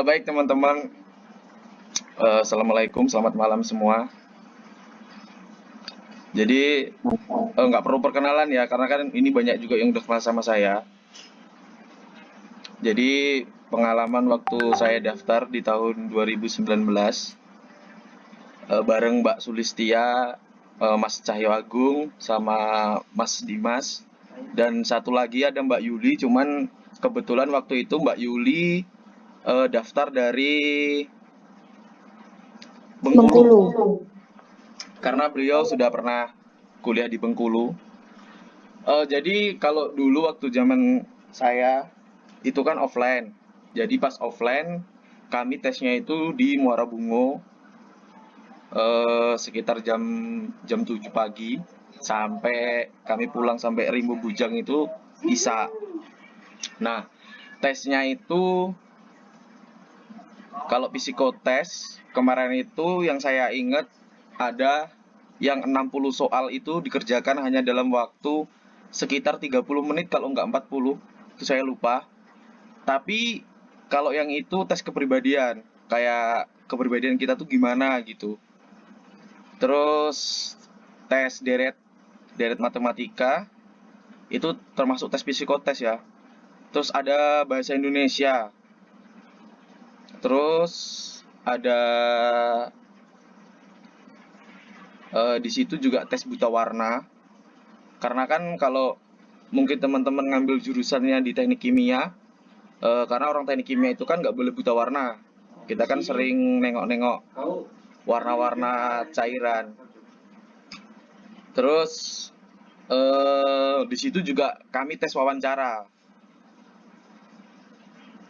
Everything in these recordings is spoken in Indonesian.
Baik teman-teman, Assalamualaikum, selamat malam semua. Jadi nggak perlu perkenalan ya, karena kan ini banyak juga yang udah kenal sama saya. Jadi pengalaman waktu saya daftar di tahun 2019 bareng Mbak Sulistia, Mas Cahyo Agung, sama Mas Dimas, dan satu lagi ada Mbak Yuli. Cuman kebetulan waktu itu Mbak Yuli daftar dari Bengkulu. Karena beliau sudah pernah kuliah di Bengkulu. Jadi kalau dulu waktu zaman saya itu kan offline. Jadi pas offline kami tesnya itu di Muara Bungo sekitar jam 7 pagi sampai kami pulang sampai Rimbo Bujang itu Isa. Nah, tesnya itu kalau psikotes kemarin itu yang saya ingat ada yang 60 soal itu dikerjakan hanya dalam waktu sekitar 30 menit kalau nggak 40, itu saya lupa. Tapi kalau yang itu tes kepribadian, kayak kepribadian kita tuh gimana gitu. Terus tes deret matematika itu termasuk tes psikotes ya. Terus ada bahasa Indonesia. Terus ada di situ juga tes buta warna. Karena kan kalau mungkin teman-teman ngambil jurusannya di teknik kimia, karena orang teknik kimia itu kan nggak boleh buta warna. Kita kan sering nengok-nengok warna-warna cairan. Terus di situ juga kami tes wawancara.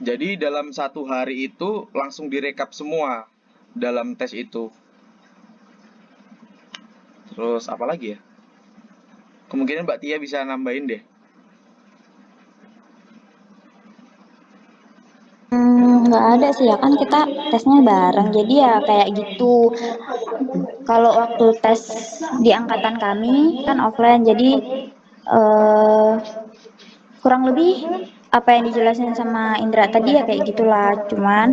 Jadi dalam satu hari itu langsung direkap semua dalam tes itu. Terus apa lagi ya? Kemungkinan Mbak Tia bisa nambahin deh. Nggak ada sih ya, kan kita tesnya bareng, jadi ya kayak gitu. Kalau waktu tes di angkatan kami kan offline, jadi eh kurang lebih apa yang dijelasin sama Indra tadi ya kayak gitulah. Cuman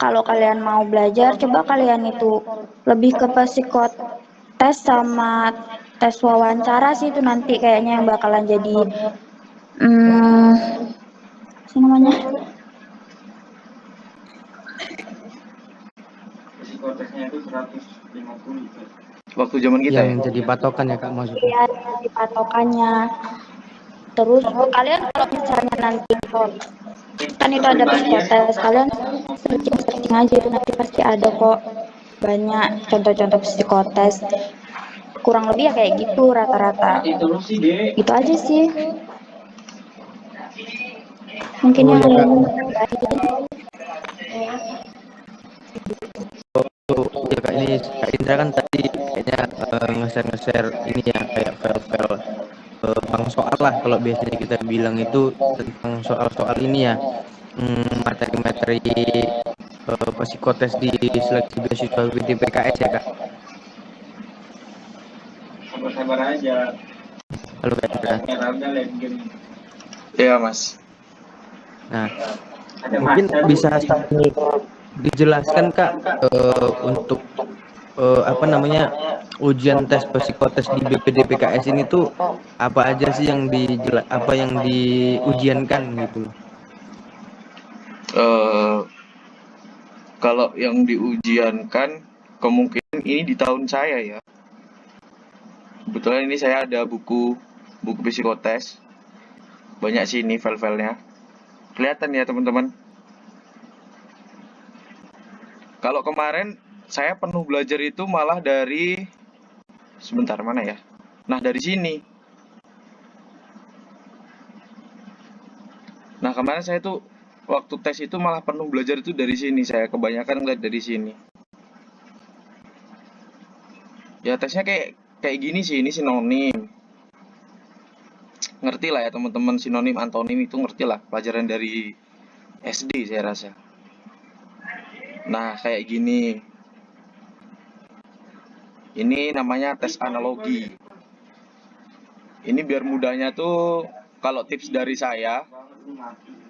kalau kalian mau belajar, coba kalian itu lebih ke psikotes sama tes wawancara sih, itu nanti kayaknya yang bakalan jadi apa sih namanya? Psikotesnya itu 150. Waktu zaman kita yang ya? jadi patokan ya Kak maksudnya. Iya, di patokannya. Terus kalian kalau misalnya nanti kan itu ada psikotes, kalian searching aja, itu nanti pasti ada kok banyak contoh-contoh psikotes. Kurang lebih ya kayak gitu rata-rata. Itu aja sih. Mungkin Oh yang ya Kak, lain ya Kak, ini Kak Indra kan tadi kayaknya nge-share ini ya kayak file-file bang soal lah kalau biasanya kita bilang itu tentang soal-soal ini ya, materi-materi psikotes di seleksi beasiswa PTPKS ya Kak. Sabar-sabar aja. Halo Kak Indra. Iya mas. Nah, mungkin bisa dijelaskan Kak untuk apa namanya ujian tes psikotes di BPDPKS ini tuh apa aja sih yang apa yang diujiankan gitu loh. Eh, Kalau yang diujiankan kemungkinan ini di tahun saya ya. Kebetulan ini saya ada buku psikotes. Banyak sih ini file-filenya. Kelihatan ya teman-teman. Kalau kemarin saya penuh belajar itu malah dari sebentar mana ya? Nah, dari sini. Nah, kemarin saya tuh waktu tes itu malah penuh belajar itu dari sini. Saya kebanyakan ngeliat dari sini. Ya tesnya kayak kayak gini sih, ini sinonim. Ngerti lah ya teman-teman, sinonim, antonim itu ngerti lah, pelajaran dari SD saya rasa. Nah, kayak gini. Ini namanya tes analogi. Ini biar mudahnya tuh kalau tips dari saya,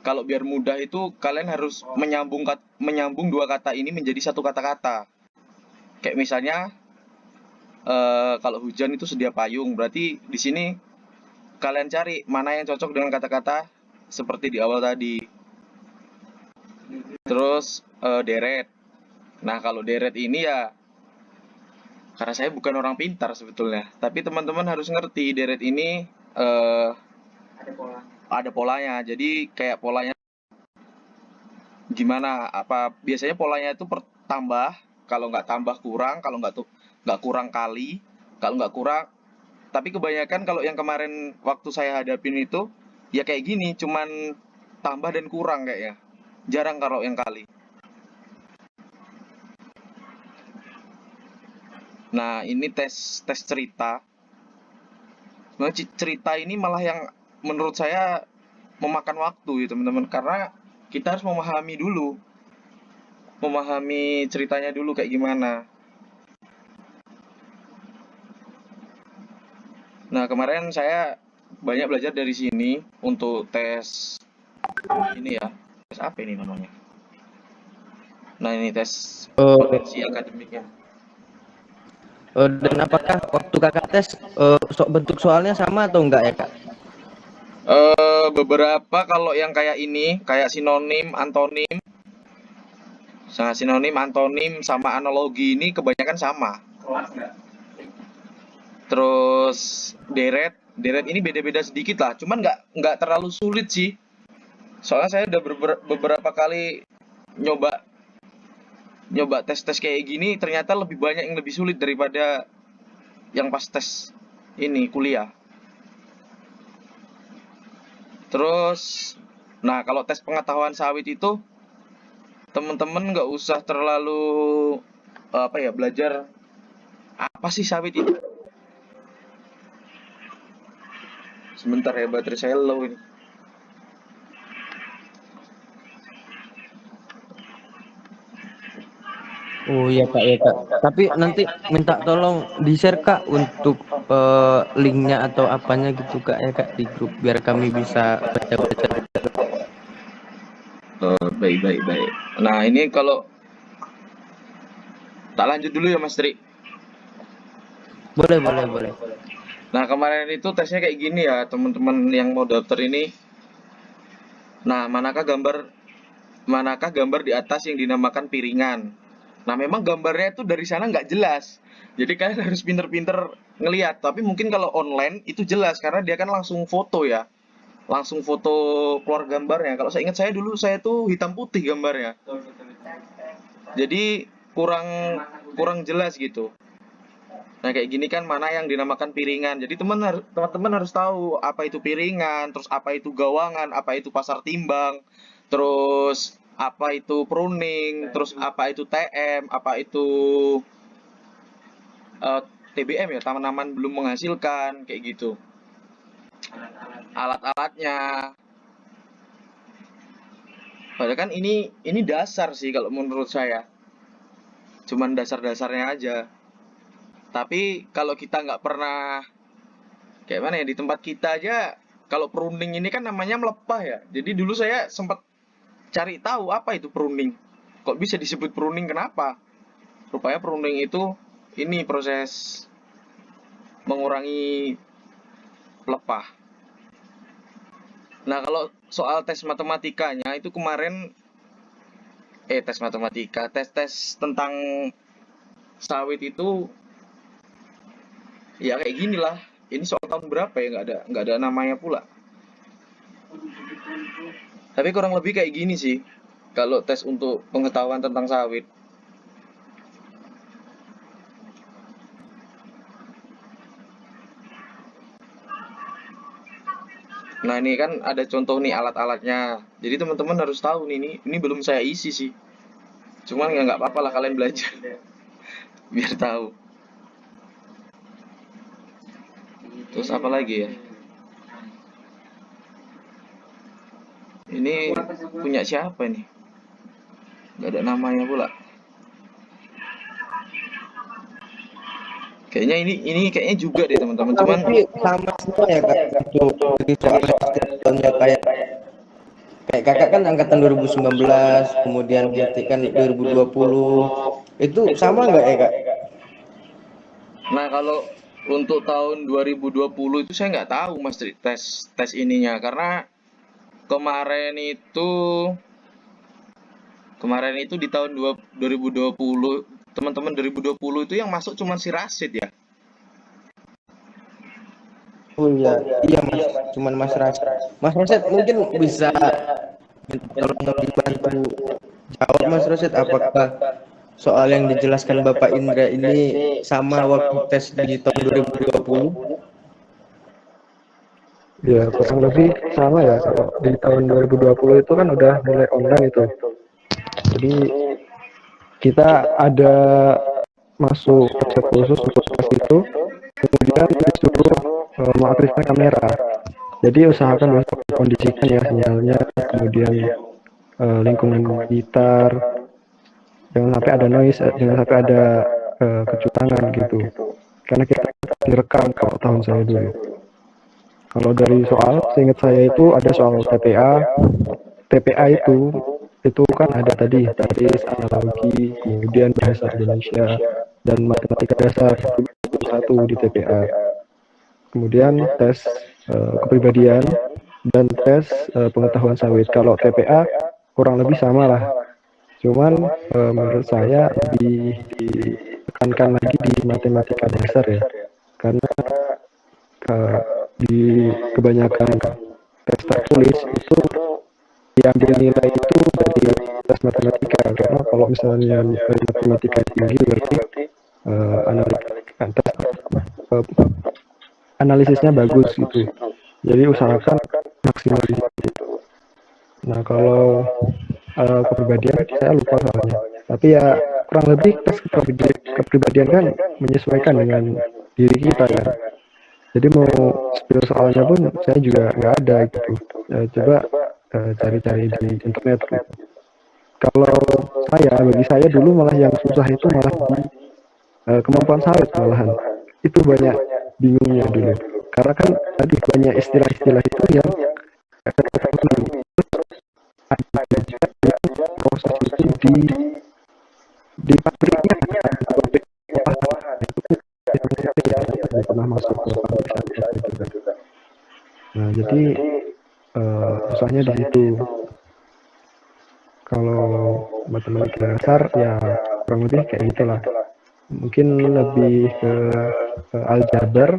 kalau biar mudah itu kalian harus menyambung dua kata ini menjadi satu kata-kata. Kayak misalnya kalau hujan itu sedia payung, berarti di sini kalian cari mana yang cocok dengan kata-kata seperti di awal tadi. Terus deret. Nah, kalau deret ini ya, karena saya bukan orang pintar sebetulnya, tapi teman-teman harus ngerti deret ini ada polanya. Jadi kayak polanya gimana? Apa biasanya polanya itu tambah, kalau nggak tambah kurang, kalau nggak kurang kali, kalau nggak kurang. Tapi kebanyakan kalau yang kemarin waktu saya hadapin itu ya kayak gini, cuman tambah dan kurang kayaknya. Jarang kalau yang kali. Nah, ini tes cerita. Nah, cerita ini malah yang menurut saya memakan waktu ya teman-teman, karena kita harus memahami ceritanya dulu kayak gimana. Nah, kemarin saya banyak belajar dari sini untuk tes ini ya. Tes apa ini namanya? Nah, ini tes potensi akademiknya. Dan apakah waktu kakak tes bentuk soalnya sama atau enggak ya kak? Beberapa kalau yang kayak ini, kayak sinonim, antonim, sama analogi ini kebanyakan sama. Terus deret ini beda-beda sedikit lah, cuman nggak terlalu sulit sih. Soalnya saya udah beberapa kali nyoba tes kayak gini, ternyata lebih banyak yang lebih sulit daripada yang pas tes ini kuliah. Terus, nah kalau tes pengetahuan sawit itu teman-teman nggak usah terlalu belajar apa sih sawit itu. Sebentar ya, baterai saya low ini. Oh iya kak ya kak. Tapi nanti minta tolong di-share kak untuk linknya atau apanya gitu kak ya kak di grup biar kami bisa baca-baca. Baik. Nah ini kalau tak lanjut dulu ya Mas Tri. Boleh. Nah kemarin itu tesnya kayak gini ya teman-teman yang mau daftar ini. Nah manakah gambar di atas yang dinamakan piringan? Nah memang gambarnya itu dari sana nggak jelas. Jadi kalian harus pinter-pinter ngelihat. Tapi mungkin kalau online itu jelas karena dia kan langsung foto ya. Langsung foto keluar gambarnya. Kalau saya ingat saya dulu saya tuh hitam putih gambarnya. Jadi kurang jelas gitu. Nah kayak gini kan mana yang dinamakan piringan. Jadi teman-teman harus tahu apa itu piringan, terus apa itu gawangan, apa itu pasar timbang, terus apa itu pruning, terus apa itu TM, apa itu TBM ya, tanaman belum menghasilkan, kayak gitu. Alat-alatnya. Padahal kan ini dasar sih kalau menurut saya. Cuman dasar-dasarnya aja. Tapi kalau kita nggak pernah kayak mana ya, di tempat kita aja kalau pruning ini kan namanya melepah ya. Jadi dulu saya sempat cari tahu apa itu pruning. Kok bisa disebut pruning, kenapa? Rupanya pruning itu ini proses mengurangi pelepah. Nah, kalau soal tes matematikanya itu kemarin tes tentang sawit itu ya kayak gini lah. Ini soal tahun berapa ya, nggak ada namanya pula. Tapi kurang lebih kayak gini sih kalau tes untuk pengetahuan tentang sawit. Nah ini kan ada contoh nih alat-alatnya. Jadi teman-teman harus tahu nih, ini belum saya isi sih. Cuman ya nggak apa-apa lah kalian belajar biar tahu. Terus apa lagi ya? Ini punya siapa nih? Nggak ada namanya pula. Kayaknya ini kayaknya juga deh teman-teman. Cuman sama semua ya kak untuk risetnya kayak Kayak kakak kan angkatan 2019, kemudian Gati kan 2020. Itu sama nggak ya kak? Nah, kalau untuk tahun 2020 itu saya nggak tahu Mas tes ininya karena kemarin itu di tahun 2020 teman-teman 2020 itu yang masuk cuma si Rasid ya. Oh iya, iya mas, cuman Mas Rasid. Mas Rasid mungkin bisa tolong dibantu jawab Mas Rasid, apakah soal yang dijelaskan Bapak Indra ini sama waktu tes di tahun 2020? Ya, kurang lebih sama ya. Kalau di tahun 2020 itu kan udah mulai online itu. Jadi kita ada masuk kerja khusus untuk tes itu, kemudian disuruh mengaktifkan kamera. Jadi usahakan untuk kondisikan ya sinyalnya, kemudian lingkungan gitar, jangan sampai ada noise, jangan sampai ada kecurangan gitu. Karena kita direkam kalau tahun saya dulu. Kalau dari soal, seingat saya itu ada soal TPA. TPA itu kan ada tadi baris, analogi, kemudian bahasa Indonesia dan matematika dasar itu satu di TPA. Kemudian tes kepribadian dan tes pengetahuan sawit. Kalau TPA kurang lebih sama lah. Cuman menurut saya lebih ditekankan lagi di matematika dasar ya. Karena di kebanyakan tes tertulis itu diambil nilai itu dari tes matematika, karena kalau misalnya nilai matematika tinggi berarti analisisnya bagus gitu. Jadi usahakan maksimal di situ. Nah kalau kepribadian saya lupa soalnya, tapi ya kurang lebih tes kepribadian kan menyesuaikan dengan diri kita kan. Jadi mau spill soalnya pun saya juga nggak ada gitu. Coba cari-cari di internet gitu. Kalau bagi saya dulu malah yang susah itu malah di kemampuan sawit malahan. Itu banyak bingungnya dulu. Karena kan tadi banyak istilah-istilah itu yang ada juga proses itu di pabriknya, di pabrik olahan itu pernah masuk ke pabrik sawit juga. Nah jadi susahnya di situ. Kalau matematika dasar ya kurang lebih kayak gitulah. Mungkin lebih ke aljabar,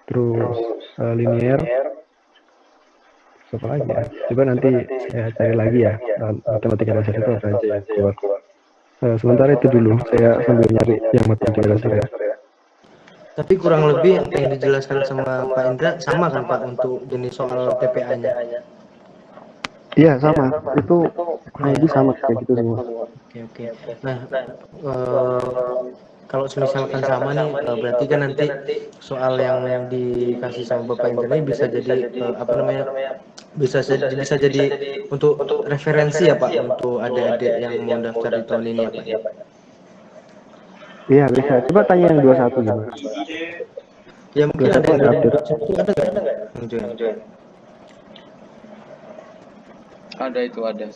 terus linear, apa lagi ya? Coba nanti saya cari lagi ya matematika dasar itu apa aja yang keluar. Sementara itu dulu saya sambil nyari yang matematika dasar ya. Tapi kurang lebih apa yang dijelaskan sama Pak Indra sama kan Pak untuk jenis soal TPA-nya? Iya sama, itu kurang lebih sama kayak gitu semua. Oke. Nah, kalau misalkan sama nih, berarti kan nanti soal yang dikasih sama Bapak Indra ini bisa jadi bisa jadi untuk referensi ya Pak untuk adik-adik yang mau daftar di tahun ini ya Pak. Iya bisa. Coba tanya yang 21 gimana? Ya mungkin ada yang update. Ada itu ada.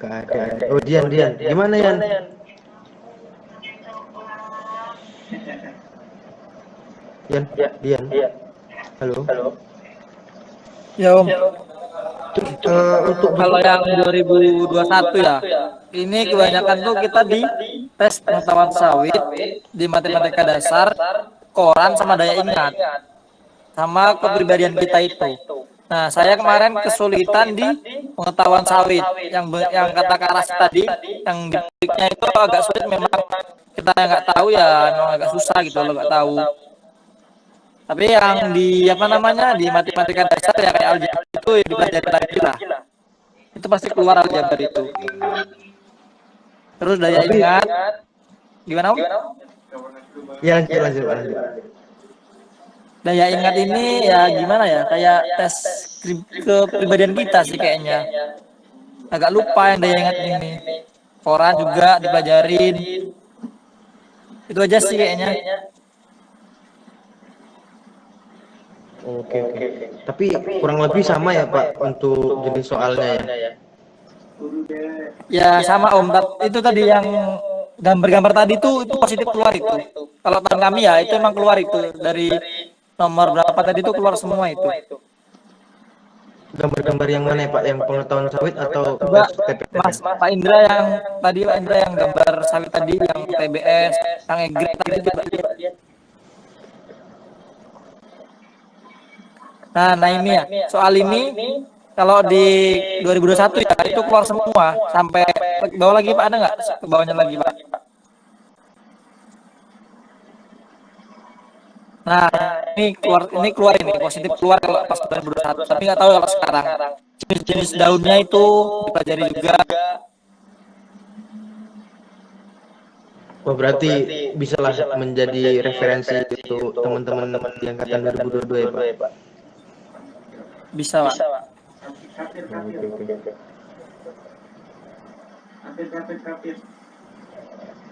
Gak ada. Oh Dian. Gimana Yan? Dian. Halo. Ya Om. Untuk kalau yang 2021 ya, ini kebanyakan tuh kita di tes pengetahuan sawit, di matematika dasar, koran sama daya ingat, sama kepribadian kita itu. Nah, saya kemarin kesulitan di pengetahuan sawit, yang kata Kak Ras tadi, yang dipiknya itu agak sulit. Memang kita nggak tahu ya, memang agak susah gitu loh, nggak tahu. Tapi yang di di matematika dasar ya kayak aljabar itu ya dipelajari lagi lah. Itu pasti keluar aljabar itu. Terus daya ingat, gimana Om? Ya lanjut. Daya ingat ini ya gimana ya, kayak tes kepribadian kita sih kayaknya. Agak lupa yang daya ingat ini. Koran juga dipelajarin. Itu aja sih kayaknya. Oke, oke. Tapi kurang lebih sama ya Pak untuk jenis soalnya ya. Ya sama Om, itu tadi yang gambar-gambar tadi itu positif keluar itu. Kalau tahun kami ya itu emang keluar itu dari nomor berapa tadi itu keluar semua itu. Gambar-gambar yang mana ya Pak? Yang pengetahuan sawit atau Coba tes TPS? Mas Pak Indra yang tadi Pak Indra yang gambar sawit tadi yang TBS, yang egret tadi coba lihat. Nah ini ya, soal ini kalau di 2021 ya itu keluar semua sampai ke bawah lagi Pak, ada nggak ke bawahnya lagi Pak? Nah ini keluar ini positif keluar kalau pas 2021, tapi nggak tahu kalau sekarang. Jenis daunnya itu dipelajari juga. Oh berarti bisalah menjadi referensi untuk teman-teman di angkatan 2022 ya Pak? Bisa Pak.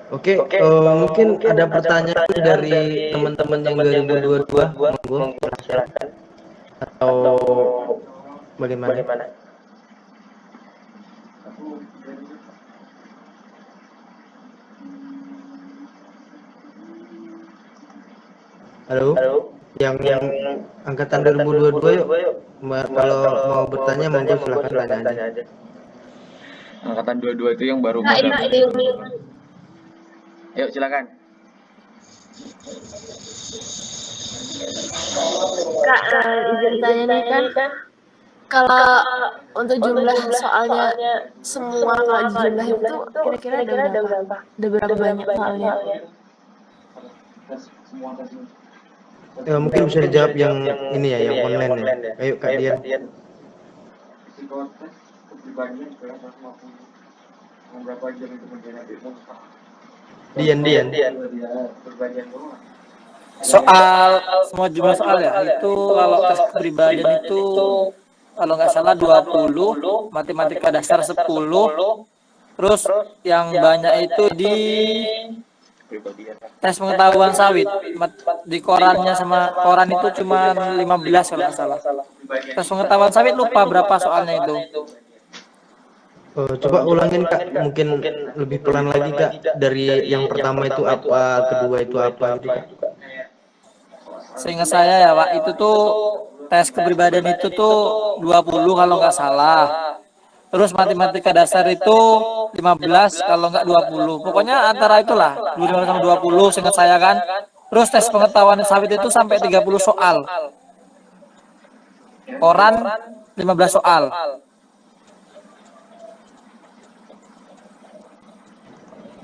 Oke, mungkin ada pertanyaan dari teman-teman yang 2022, monggo silakan. Atau bagaimana? Halo, yang angkatan 2022 yuk. Kalau mau bertanya monggo silakan tanya aja. Angkatan 22 itu yang baru bergabung. Ayo silakan. Kak, izin tanya nih kan, kalau untuk jumlah soalnya semua kalau jumlah itu kira-kira ada berapa? Ada berapa banyak soalnya? Ya, mungkin bisa dijawab yang ini ya, yang online ya. Ayo Kak Dian. Dian. Soal semua jumlah soal ya itu kalau tes kepribadian itu kalau nggak salah 20, matematika dasar 10, terus yang banyak itu di tes pengetahuan sawit di korannya sama koran itu cuma 15 kalau nggak salah. Tes pengetahuan sawit lupa berapa soalnya itu. Coba ulangin Kak, mungkin lebih pelan lagi Kak, dari yang pertama itu apa, kedua itu apa gitu Kak. Seingat saya ya Pak, itu tuh tes kepribadian itu tuh 20 kalau nggak salah. Terus matematika dasar itu 15 kalau nggak 20. Pokoknya antara itulah 15 sama 20 seingat saya kan. Terus tes pengetahuan sawit itu sampai 30 soal. Koran 15 soal.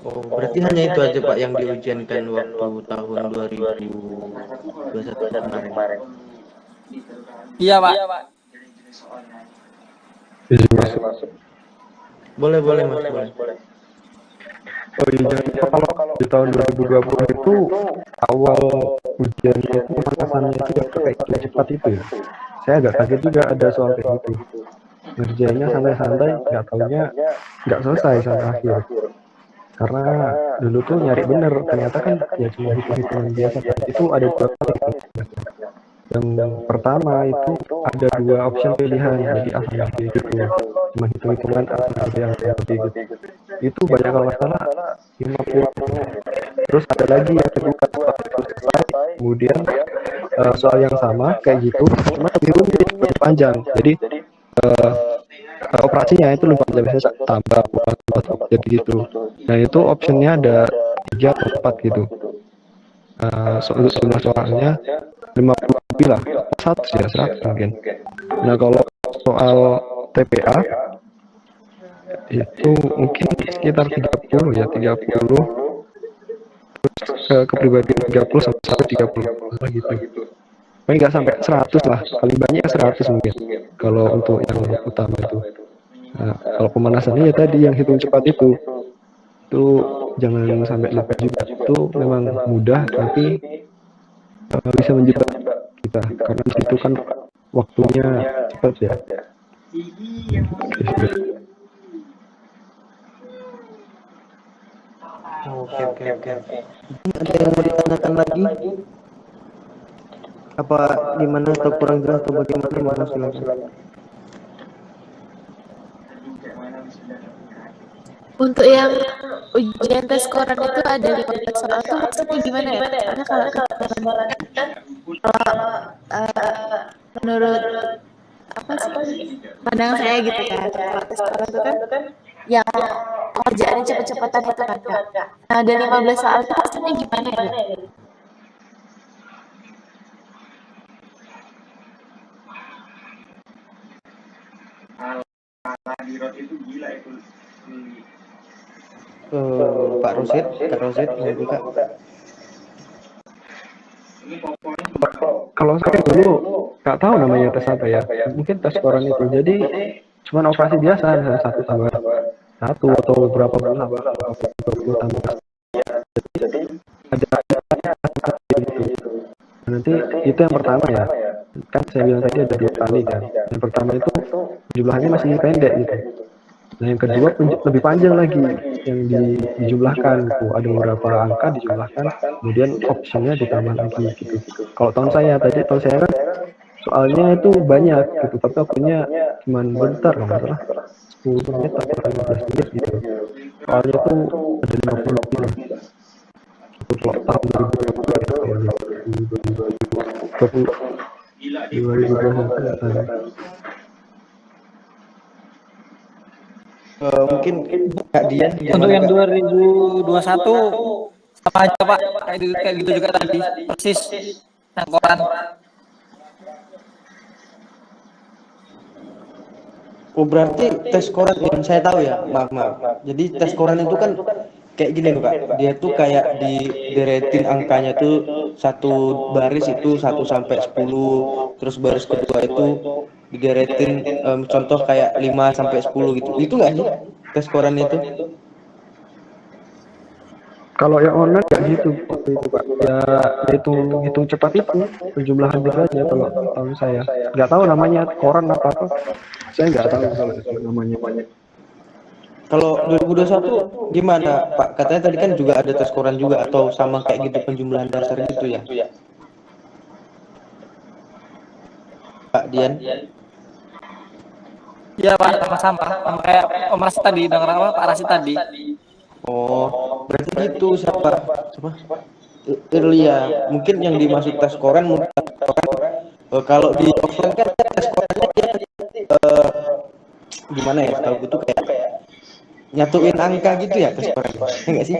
Oh, berarti hanya itu aja Pak yang diujiankan waktu tahun 2021 kemarin. Iya Pak. Boleh. Oh iya, jangan lupa kalau di tahun 2020 itu awal ujiannya itu pemanasannya itu yang pakai hitung cepat itu ya. Saya agak kaget juga ada soal kayak gitu. Ngerjainnya santai-santai, nggak taunya nggak selesai sampai akhir. Karena dulu tuh nyari bener, ternyata kan ya cuma hitung-hitungan biasa. Itu ada dua kali. Yang pertama itu ada dua option pilihan, jadi A sama B gitu. Cuma hitung-hitungan A sama B yang B gitu. Itu banyak kalau nggak salah 50. Terus ada lagi yang kedua setelah itu selesai, kemudian soal yang sama kayak gitu, cuma lebih rumit, lebih panjang. Jadi operasinya itu lebih panjang, biasanya tambah jadi gitu. Nah itu optionnya ada 3 atau 4 gitu. Jumlah soalnya 50 lebih lah, 100 ya, 100 mungkin. Nah kalau soal TPA itu mungkin sekitar 30 ya, 30. Terus kepribadian 30 sampai 30 gitu. Paling nggak sampai 100 lah, paling banyak 100 mungkin kalau untuk yang utama itu. Nah, kalau pemanasannya ya tadi yang hitung cepat itu jangan sampai lupa juga, itu memang mudah tapi bisa menjebak kita karena di situ kan waktunya cepat ya. Oke. Ada yang mau ditanyakan lagi? Apa gimana atau kurang jelas atau bagaimana? Mana silakan. Untuk yang ujian tes koran itu ada 15 soal tuh maksudnya gimana ya? Soalnya kalau tes koran kan menurut apa sih pandangan saya gitu kan, kalau tes koran itu kan yang kerjaannya cepet-cepetan itu kan Kak. Nah, ada 15 soal itu maksudnya gimana ya? Pak Rosid, Kak Rosid, mau buka? Kalau saya dulu nggak tahu namanya tes apa ya, mungkin tes koran itu. Jadi cuman operasi biasa, misalnya 1 tambah 1 atau berapa bulan, 20 tambah ada gitu. Nanti itu yang pertama ya, kan saya bilang tadi ada 2 kali kan. Yang pertama itu jumlahnya masih pendek gitu. Nah yang kedua lebih panjang lagi yang dijumlahkan tuh, ada beberapa angka dijumlahkan, kemudian optionnya ditambah lagi gitu. Kalau tahun saya kan soalnya itu banyak gitu, tapi waktunya cuma bentar kalau nggak salah 10 menit atau 15 menit gitu. Soalnya tuh ada 50 lebih lah. Itu kalau tahun 2021 nggak tahu. Mungkin Kak Dian Untuk gimana yang Kak? 2021 sama aja Pak, kayak gitu juga tadi, persis yang koran. Oh berarti tes koran yang saya tahu ya, maaf. Jadi tes koran itu kan kayak gini loh Kak, dia tuh kayak dideretin angkanya tuh satu baris itu 1 sampai 10, terus baris kedua itu dideretin contoh kayak 5 sampai 10 gitu. Itu nggak sih tes koran itu? Kalau yang online ya gitu waktu itu Pak. Ya hitung cepat itu penjumlahan aja kalau tahun saya. Nggak tahu namanya koran apa. Saya nggak tahu kalau itu namanya. Kalau 2021 gimana Pak? Katanya tadi kan juga ada tes koran juga atau sama kayak gitu penjumlahan dasar gitu ya? Pak Dian? Iya Pak, sama-sama. Sama kayak Om Rasid tadi, dengar apa Pak Rasid tadi. Oh, berarti gitu siapa? Irlia. Mungkin yang dimaksud tes koran mungkin kalau di offline kan tes korannya dia eh, gimana ya? Tahu gitu kayak nyatuin angka gitu ya tes koran. Ya enggak sih?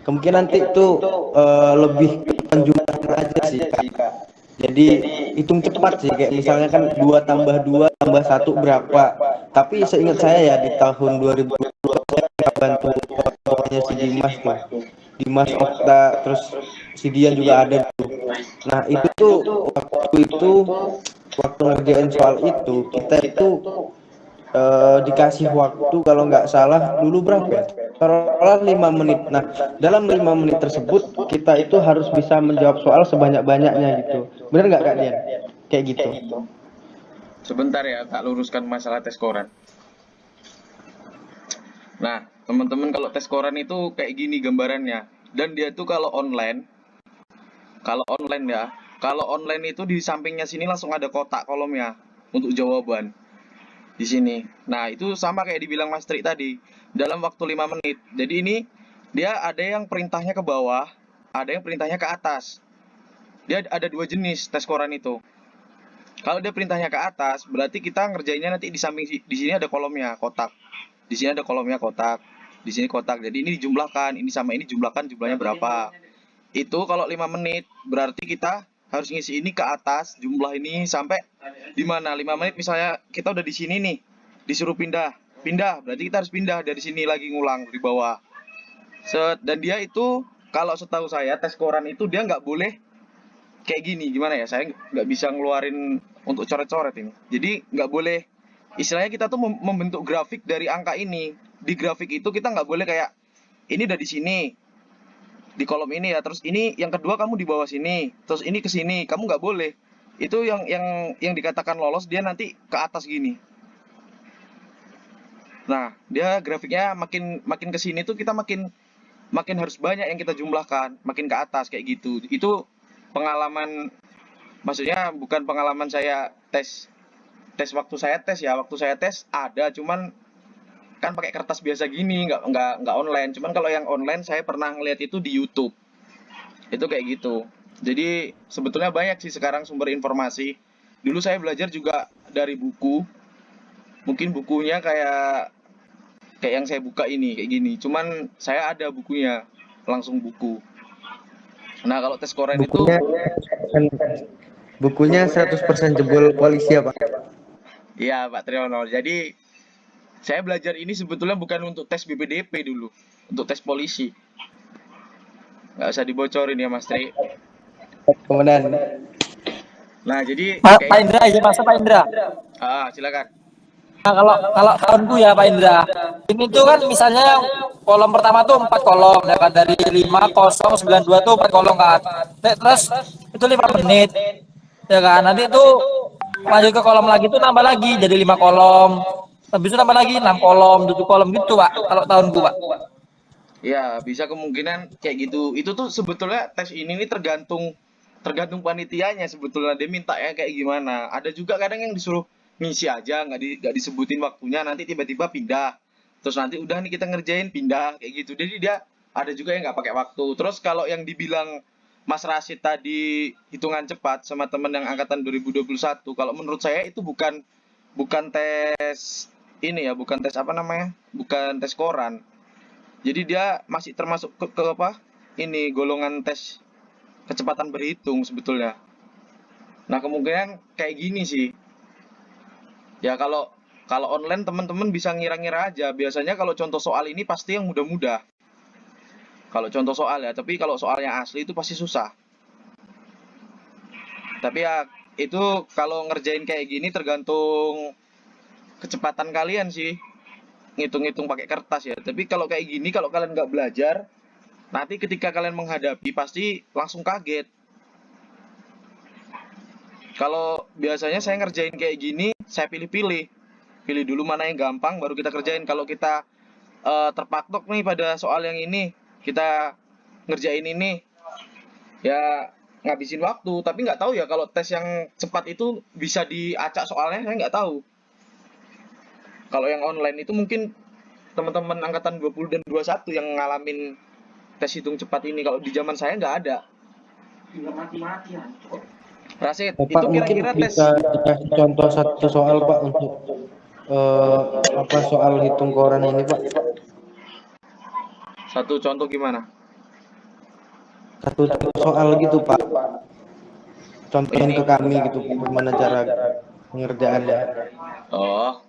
Kemungkinan nanti itu lebih ke penjumlahan aja sih Kak. Jadi hitung cepat sih kayak misalnya kan 2 tambah 2 tambah 1 berapa. Tapi seingat saya ya di tahun 2020 saya bantu orangnya si Dimas tuh. Dimas Okta terus si Dian juga ada tuh. Nah, itu tuh waktu ngerjain soal itu kita itu dikasih waktu kalau nggak salah dulu berapa ya? Taruhlah 5 menit. Nah, dalam 5 menit tersebut kita itu harus bisa menjawab soal sebanyak-banyaknya gitu. Bener nggak Kak Dian? Kayak gitu. Sebentar ya, tak luruskan masalah tes koran. Nah, teman-teman kalau tes koran itu kayak gini gambarannya. Dan dia tuh kalau online ya, kalau online itu di sampingnya sini langsung ada kotak kolomnya untuk jawaban di sini. Nah, itu sama kayak dibilang Mas Tri tadi, dalam waktu 5 menit. Jadi ini dia ada yang perintahnya ke bawah, ada yang perintahnya ke atas. Dia ada 2 jenis tes koran itu. Kalau dia perintahnya ke atas, berarti kita ngerjainnya nanti di samping di sini ada kolomnya kotak. Di sini ada kolomnya kotak, di sini kotak. Jadi ini dijumlahkan, ini sama ini jumlahkan jumlahnya berapa. Itu kalau 5 menit berarti kita harus ngisi ini ke atas, jumlah ini sampai di mana? 5 menit misalnya kita udah di sini nih, disuruh pindah. Pindah, berarti kita harus pindah dari sini lagi ngulang di bawah. Dan dia itu kalau setahu saya tes koran itu dia nggak boleh kayak gini. Gimana ya? Saya nggak bisa ngeluarin untuk coret-coret ini. Jadi nggak boleh, istilahnya kita tuh membentuk grafik dari angka ini. Di grafik itu kita nggak boleh kayak ini udah di sini, di kolom ini ya, terus ini yang kedua kamu di bawah sini, terus ini ke sini, kamu nggak boleh. Itu yang dikatakan lolos dia nanti ke atas gini. Nah, dia grafiknya makin ke sini tuh kita makin makin harus banyak yang kita jumlahkan, makin ke atas kayak gitu. Itu pengalaman, maksudnya bukan pengalaman saya tes waktu saya tes ya. Waktu saya tes ada, cuman kan pakai kertas biasa gini, nggak online. Cuman kalau yang online saya pernah ngeliat itu di YouTube. Itu kayak gitu. Jadi sebetulnya banyak sih sekarang sumber informasi. Dulu saya belajar juga dari buku. Mungkin bukunya kayak yang saya buka ini kayak gini. Cuman saya ada bukunya, langsung buku. Nah, kalau tes koren itu Bukunya 100% jebol polisi ya Pak? iya Pak Triyono. Jadi saya belajar ini sebetulnya bukan untuk tes BPDP dulu, untuk tes polisi. Nggak usah dibocorin ya Mas Tri. Komandan. Nah, jadi Pak Indra, izin masuk Pak Indra. Silakan. Nah, kalau tahunku ya Pak Indra, ini tuh kan misalnya kolom pertama tuh 4 kolom, ya kan, dari 5092 tuh 4 kolom kan. Terus itu 5 menit, ya kan. Nanti tuh lanjut ke kolom lagi tuh nambah lagi jadi 5 kolom. Habis itu nambah lagi 6 kolom, 7 kolom gitu Pak. Kalau tahunku Pak. Ya, bisa kemungkinan kayak gitu. Itu tuh sebetulnya tes ini nih tergantung panitianya sebetulnya, dia minta ya kayak gimana. Ada juga kadang yang disuruh ngisi aja, nggak disebutin waktunya, nanti tiba-tiba pindah. Terus nanti udah nih kita ngerjain, pindah kayak gitu. Jadi dia ada juga yang nggak pakai waktu. Terus kalau yang dibilang Mas Rashid tadi hitungan cepat sama temen yang angkatan 2021, kalau menurut saya itu bukan tes ini ya, bukan tes apa namanya? Bukan tes koran. Jadi dia masih termasuk ke apa? Ini golongan tes kecepatan berhitung sebetulnya. Nah, kemungkinan kayak gini sih. Ya kalau online teman-teman bisa ngira-ngira aja. Biasanya kalau contoh soal ini pasti yang mudah-mudah. Kalau contoh soal ya, tapi kalau soalnya asli itu pasti susah. Tapi ya itu kalau ngerjain kayak gini tergantung kecepatan kalian sih. Ngitung-ngitung pakai kertas ya. Tapi kalau kayak gini, kalau kalian nggak belajar, nanti ketika kalian menghadapi pasti langsung kaget. Kalau biasanya saya ngerjain kayak gini, saya pilih-pilih. Pilih dulu mana yang gampang, baru kita kerjain. Kalau kita terpatok nih pada soal yang ini, kita ngerjain ini, ya ngabisin waktu. Tapi nggak tahu ya kalau tes yang cepat itu bisa diacak soalnya, saya nggak tahu. Kalau yang online itu mungkin teman-teman angkatan 20 dan 21 yang ngalamin tes hitung cepat ini. Kalau di zaman saya nggak ada. Rasid, Pak, itu mungkin kira-kira tes bisa dikasih contoh satu soal Pak untuk apa soal hitung koran ini Pak? satu contoh gimana? Satu soal gitu Pak. Contohin ke kami gitu gimana cara pengerjaannya. Oh,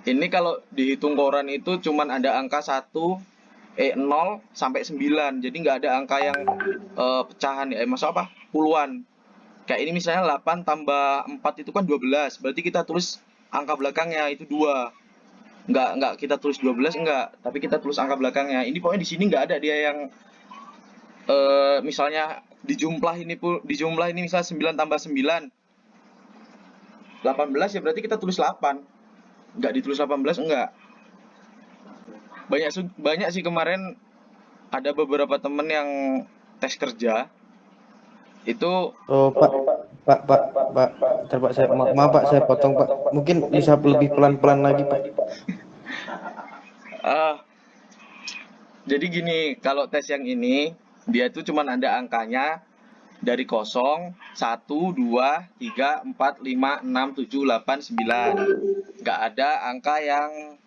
ini kalau dihitung koran itu cuman ada angka 0 sampai 9. Jadi nggak ada angka yang pecahan ya. Maksud apa? Puluhan. Kayak ini misalnya 8 tambah 4 itu kan 12. Berarti kita tulis angka belakangnya itu 2. Nggak kita tulis 12 enggak, tapi kita tulis angka belakangnya. Ini pokoknya di sini nggak ada dia yang misalnya dijumlah ini misalnya 9 tambah 9 18 ya berarti kita tulis 8. Nggak ditulis 18 enggak. Banyak sih kemarin ada beberapa temen yang tes kerja itu Oh Pak, Pak, saya maaf Pak, saya potong Pak. Mungkin bisa lebih pelan-pelan lagi Pak. Jadi gini, kalau tes yang ini dia itu cuma ada angkanya dari 0, 1, 2, 3, 4, 5, 6, 7, 8, 9. Nggak ada angka yang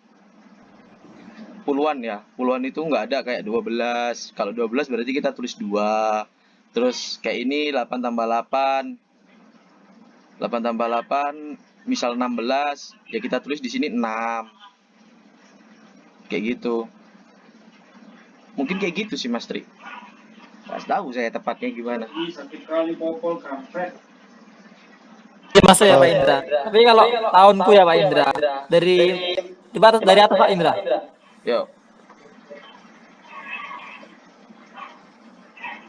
puluhan ya. Puluhan itu nggak ada kayak 12. Kalau 12 berarti kita tulis 2. Terus kayak ini 8 tambah 8. 8 tambah 8 misal 16, ya kita tulis di sini 6. Kayak gitu. Mungkin kayak gitu sih Mas Tri. Nggak tahu saya tepatnya gimana. Ya masuk ya Pak Indra. Tapi kalau tahunku ya Pak Indra, dari atas Pak Indra. Yo.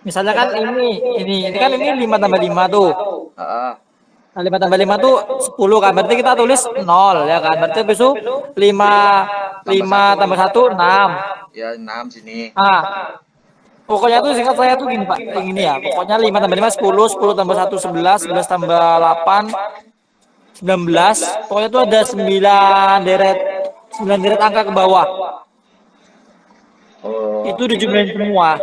Misalnya kan ini kan ini 5 tambah 5 tuh. Nah, 5 tambah 5 tuh 10 kan. Berarti kita tulis 0 ya kan. Berarti habis itu 5 tambah 1 6. Ya 6 sini. Pokoknya tuh singkat saya tuh gini Pak, yang ini ya. Pokoknya 5 tambah 5 10, 10 tambah 1 11, 11 tambah 8 19. Pokoknya tuh ada 9 deret angka ke bawah. Oh, Itu dijumlahin semua.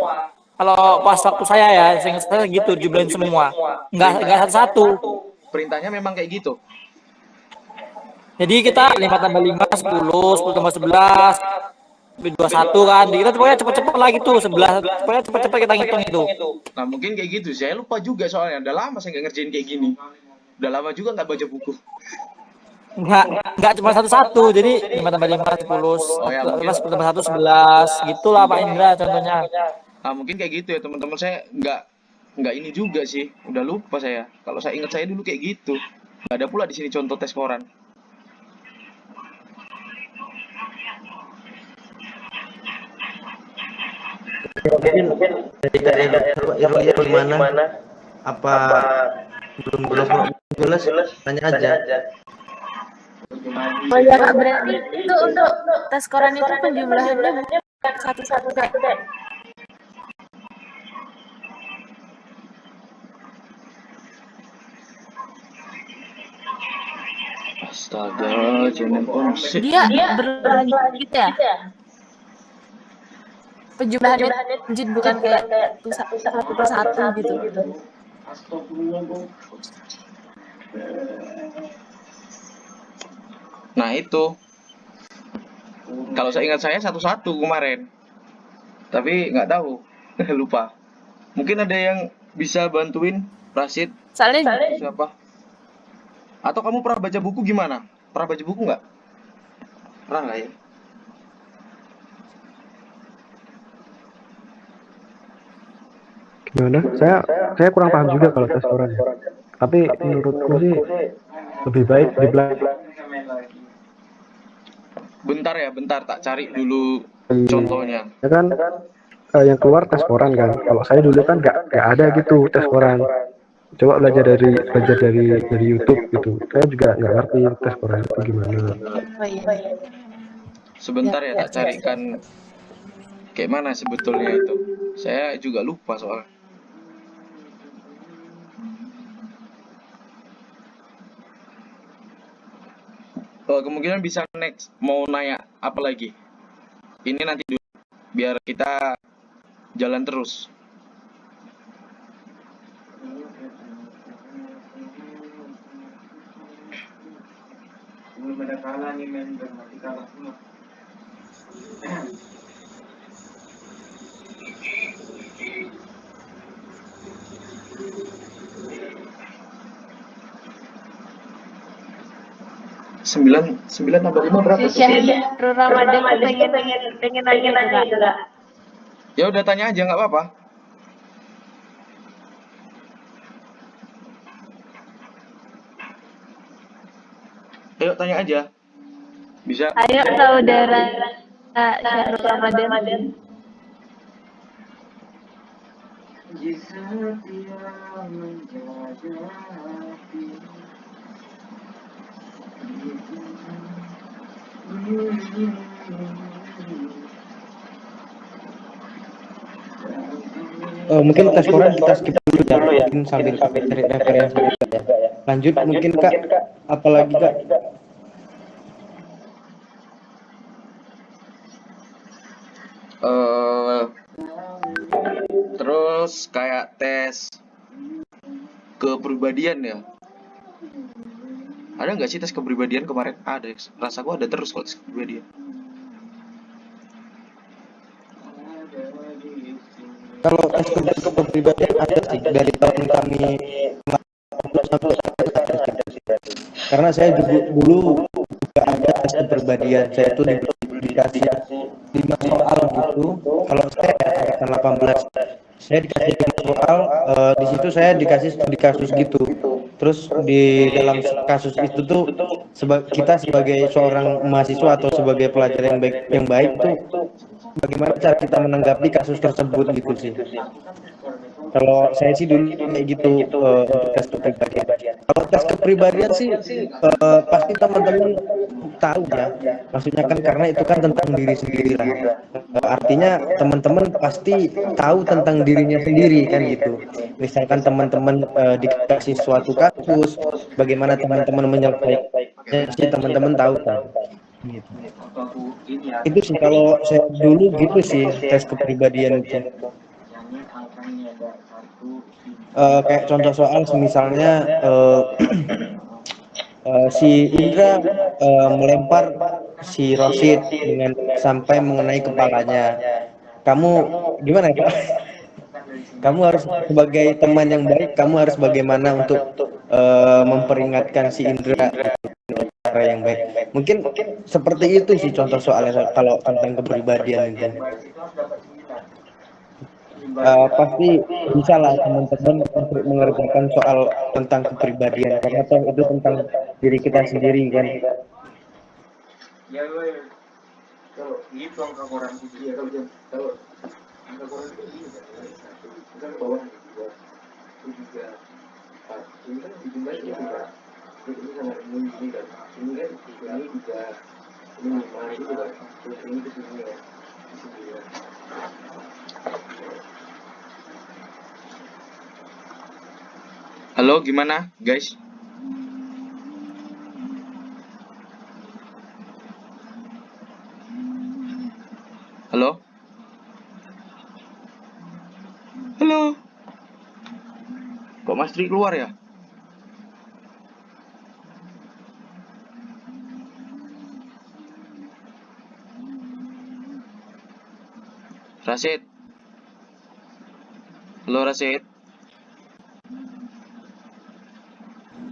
Kalau pas waktu saya ya, seingat saya gitu dijumlahin semua. Enggak satu-satu. perintahnya memang kayak gitu. Jadi kita 5 tambah 5 10, 10 tambah 11, 21 kan. Kita pokoknya cepet-cepet lagi tuh 11. Pokoknya cepet-cepet kita ngitung itu. Nah, mungkin kayak gitu. Saya lupa juga soalnya. Udah lama saya nggak ngerjain kayak gini. Udah lama juga nggak baca buku. Enggak cuma satu-satu. Jadi 5 tambah 5 10, Oh ya, mungkin. 10 tambah 1 11. Gitulah Pak Indra contohnya. Nah, mungkin kayak gitu ya teman-teman. Saya nggak ini juga sih. Udah lupa saya. Kalau saya ingat saya dulu kayak gitu. Nggak ada pula di sini contoh tes koran. Mungkin dari Pak Irul gimana? Apa belum jelas? Tanya aja. Oh ya Kak, berarti itu untuk tes koran itu penjumlahannya satu-satu Kak. Astaga, jangan konsep. Dia berlanjut gitu ya? Penjumlahannya lanjut bukan kayak satu persatu gitu. Nah, itu. Kalau saya ingat saya satu-satu kemarin. Tapi nggak tahu. Lupa. Mungkin ada yang bisa bantuin, Rasid? Soalnya Siapa? Atau kamu pernah baca buku gimana? Pernah baca buku nggak? Pernah nggak ya? Gimana? Saya kurang paham juga kalau tes koran ya. Tapi menurutku sih lebih baik di belakang. Bentar ya, bentar. Tak cari dulu contohnya. Ya kan yang keluar tes koran kan. Kalau saya dulu kan nggak ada gitu tes koran. Coba belajar dari YouTube gitu. Saya juga nggak ngerti tes koran itu gimana. Sebentar ya, tak carikan kayak mana sebetulnya itu. Saya juga lupa soalnya. Kemungkinan bisa next. Mau nanya apa lagi? Ini nanti dulu. Biar kita jalan terus. Belum ada kalah nih men, berarti kalah semua. Sembilan tambah 5 berapa? Syahrul Ramadan pengen nanya itu Kak. Ya udah tanya aja nggak apa-apa. Ayo tanya aja. Bisa. Ayo saudara Syahrul Ramadan. Mungkin tes koran kita skip dulu ya, mungkin sambil cari referensi juga ya. Lanjut mungkin Kak, apalagi Kak? Terus kayak tes kepribadian ya. Ada nggak sih tes kepribadian kemarin? Ada. Rasaku ada terus kalau tes kepribadian. Kalau tes kepribadian ada sih dari tahun kami sampai karena saya dulu juga ada tes kepribadian. Saya tuh dikasih 5 soal gitu. Kalau saya angkatan 18, saya dikasih 5 soal. Di situ saya dikasih studi kasus gitu. Terus di dalam kasus itu tuh kita sebagai seorang mahasiswa atau sebagai pelajar yang baik tuh bagaimana cara kita menanggapi kasus tersebut gitu sih. Kalau saya sih dulu kayak gitu untuk tes kepribadian. Kalau tes kepribadian sih pasti teman-teman tahu ya. Maksudnya kan karena itu kan tentang diri sendiri lah. Artinya teman-teman pasti tahu tentang dirinya sendiri kan gitu. Misalkan teman-teman dikasih suatu kasus, bagaimana teman-teman menyelesaikannya, pasti teman-teman tahu kan. Gitu. Itu sih kalau saya dulu gitu sih tes kepribadian itu. Kayak contoh soal misalnya si Indra melempar si Rosid dengan sampai mengenai kepalanya. Kamu gimana ya Pak? Kamu harus sebagai teman yang baik, kamu harus bagaimana untuk memperingatkan si Indra dengan cara yang baik. Mungkin seperti itu sih contoh soalnya kalau tentang kepribadian itu. Pasti bisa lah teman-teman untuk mengerjakan soal tentang kepribadian karena toh itu tentang diri kita sendiri kan. Kalau gitu angka koran ya kalau angka koran itu kan bawah juga ini kan jumlah itu juga ini sama ini kan ini kan ini juga ini 5 itu kan terus ini ke sini ya di sini ya. Halo, gimana guys? Halo? Halo? Kok Mas Tri keluar ya? Rasid? Halo Rasid?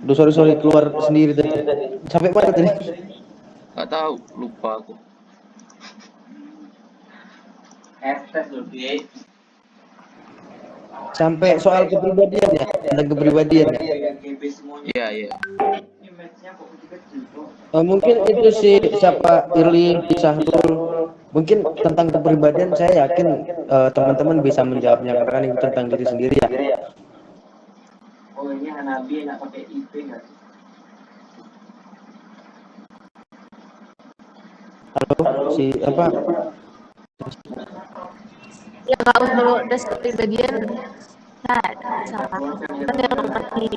Duh, sorry keluar sendiri tadi. Sampai mana tadi? Gak tahu, lupa aku. Sampai soal kepribadian ya, tentang kepribadian ya. Iya, iya. Mungkin itu sih siapa Irli, Sahrul. Mungkin tentang kepribadian saya yakin teman-teman bisa menjawabnya karena kan itu tentang diri sendiri ya. Oh ini Hanabi enak pakai IP nggak sih? Halo, si apa? Ya kalau untuk tes kepribadian nah salah kan yang masih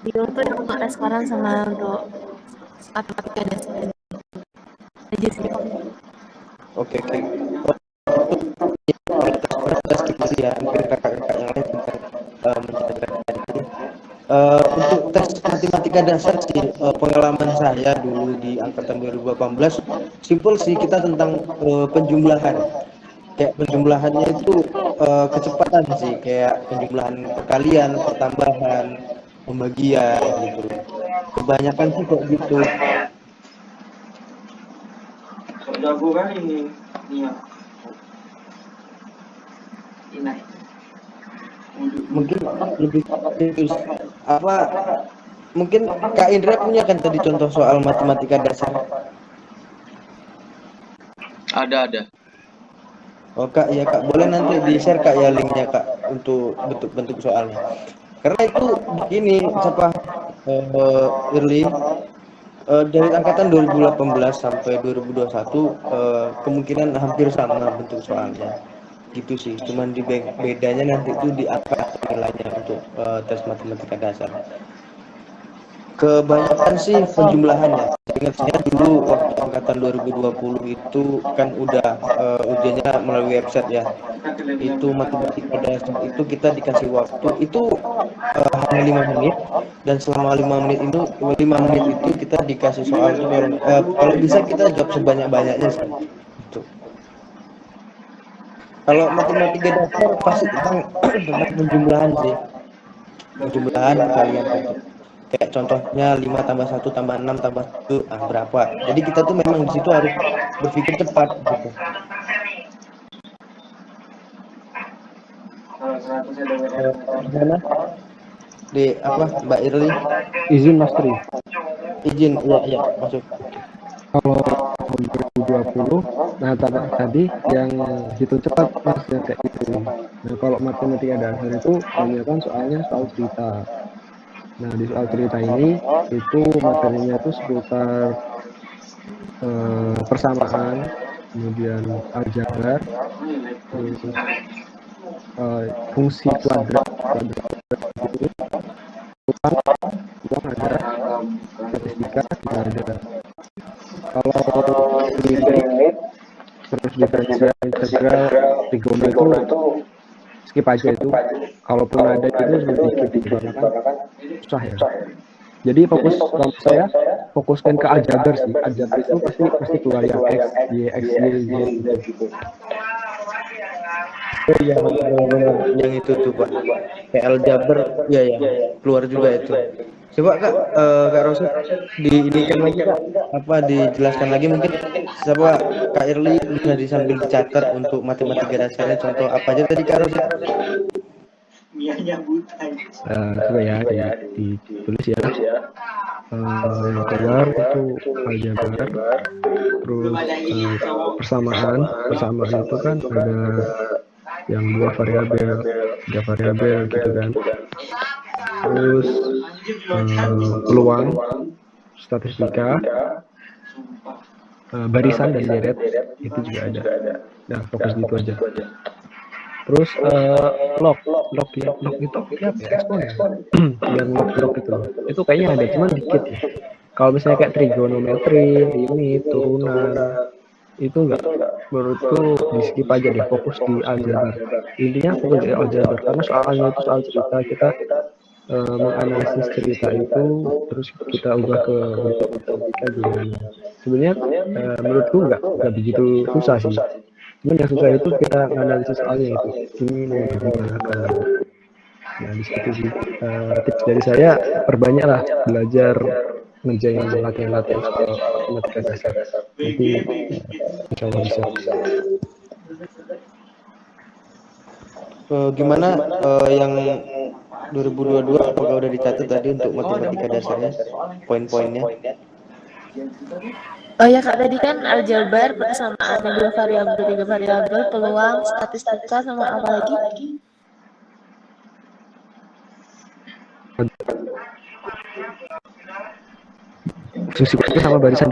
bingung tuh untuk tes sekarang sama untuk matematika dasar aja sih. Oke. Tes gitu ya, mungkin kakak-kakak yang lain juga menjelaskan ini. Untuk tes matematika dasar sih pengalaman saya dulu di angkatan 2018 simpel sih, kita tentang penjumlahan. Kayak penjumlahannya itu kecepatan sih, kayak penjumlahan perkalian, pertambahan, pembagian gitu. Kebanyakan sih kayak gitu. Jago kan ini ya. Ini. Mungkin lebih apa? Mungkin Kak Indra punya kan tadi contoh soal matematika dasar. Ada. Oh Kak, ya Kak, boleh nanti di-share Kak ya linknya Kak untuk bentuk soalnya. Karena itu begini, siapa Irli dari angkatan 2018 sampai 2021 kemungkinan hampir sama bentuk soalnya. Gitu sih, cuman di bedanya nanti itu di apa nilainya untuk tes matematika dasar. Kebanyakan sih penjumlahannya. Ingat saya dulu waktu angkatan 2020 itu kan udah ujiannya melalui website ya. Itu matematika dasar itu kita dikasih waktu itu hanya 5 menit, dan selama 5 menit itu kita dikasih soal itu kalau bisa kita jawab sebanyak-banyaknya sih. Gitu. Kalau matematika dasar pasti tentang penjumlahan sih. Penjumlahan kalian gitu. Kayak contohnya 5 tambah 1 tambah 6 tambah 1 berapa. Jadi kita tuh memang di situ harus berpikir cepat gitu. Gimana? Di apa Mbak Irli? Izin Mas Tri. Izin, ya masuk. Kalau tahun 2020 Nah, tadi yang hitung cepat mas yang kayak gitu. Nah, kalau matematika dasar itu kebanyakan soalnya soal cerita. Nah, di soal cerita ini itu materinya itu seputar persamaan, kemudian aljabar, terus fungsi kuadrat, itu uang ada, statistika juga ada. Kalau limit, terus diferensial, integral, trigono itu skip aja itu. Kalaupun ada itu sedikit dikarenakan susah ya. Jadi fokus kalau saya fokuskan ke aljabar sih. Aljabar itu pasti keluar yang x, y, x, y, z gitu. Oh iya benar-benar yang itu tuh Pak. Kayak aljabar, ya ya keluar juga itu. Coba Kak, Kak Rosa diinikan lagi Kak, apa dijelaskan lagi mungkin siapa Kak Irli bisa disambil dicatat untuk matematika dasarnya contoh apa aja tadi Kak Rosa? Coba ya ditulis ya. Yang keluar itu aljabar, terus persamaan itu kan ada yang 2 variabel, 3 variabel gitu kan. Terus peluang, statistika, barisan dan deret itu juga ada. Nah, fokus di itu aja. Terus log itu apa ya, eksponen yang log itu kayaknya ada cuman dikit ya. Kalau misalnya kayak trigonometri, limit, turunan itu enggak, menurutku di skip aja deh, fokus di aljabar. Intinya fokus di aljabar karena soalnya itu soal cerita, kita menganalisis cerita itu terus kita ubah ke bentuk matematika gimana. Sebenarnya menurutku enggak begitu susah sih. Cuman yang susah itu kita menganalisis soalnya itu. Ini mau gimana kan. Nah, di situ sih tips dari saya, perbanyaklah belajar ngerjain latihan soal matematika dasar. Nanti insya Allah bisa. Gimana yang 2022 apakah udah dicatat tadi untuk matematika dasarnya poin-poinnya? Oh ya Kak, tadi kan aljabar, persamaan, ada 2 variabel, 3 variabel, peluang, statistika, sama apa lagi? Fungsi kuadrat sama barisan.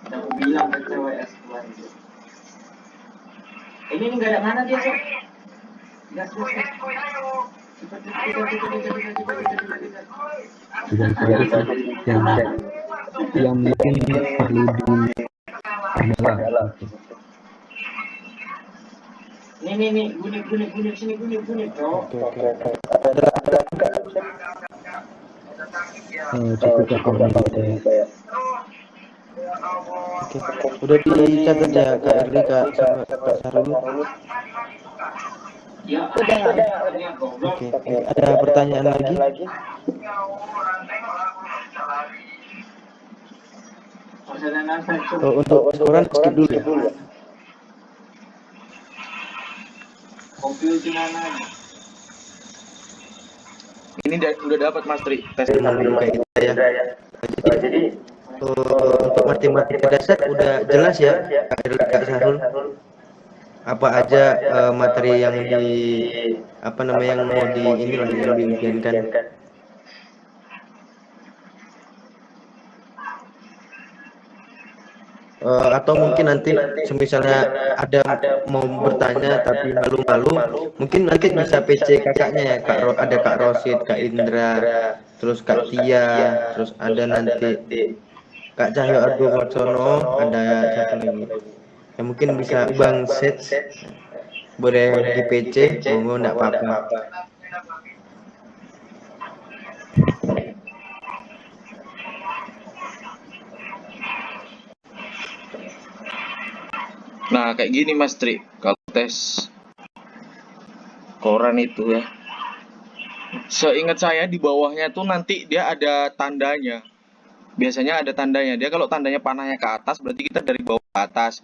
Aku bilang ke cewek S1 itu. Ini nggak ada mana dia Sob? Gas. Yang mungkin perlu diperdalam. Nih, gunik, sini gunik, bro. Oke. Cukup ya kalau dari saya. Oke, udah dicatat ya Kak Erli, Kak Sarul? Udah. Oke, ada pertanyaan lagi? Untuk setoran skip dulu ya. Ini udah dapat Mas Tri tes Dulu kayak gitu ya. Jadi untuk matematika dasar udah jelas ya Kak Erli, Kak Sarul. Apa aja materi yang yang mau diujiankan. Atau mungkin nanti misalnya ada mau bertanya tapi malu-malu, mungkin nanti bisa PC kakaknya ya, ada Kak Rosid, Kak Indra, terus Kak Tia, terus ada nanti Kak Cahyo Argo Wacsono, ada satu lagi. Ya mungkin bisa Bang Sets, boleh di PC, monggo enggak apa-apa. Nah, kayak gini Mas Tri, kalau tes koran itu ya, seingat saya di bawahnya tuh nanti dia ada tandanya. Biasanya ada tandanya. Dia kalau tandanya panahnya ke atas, berarti kita dari bawah ke atas.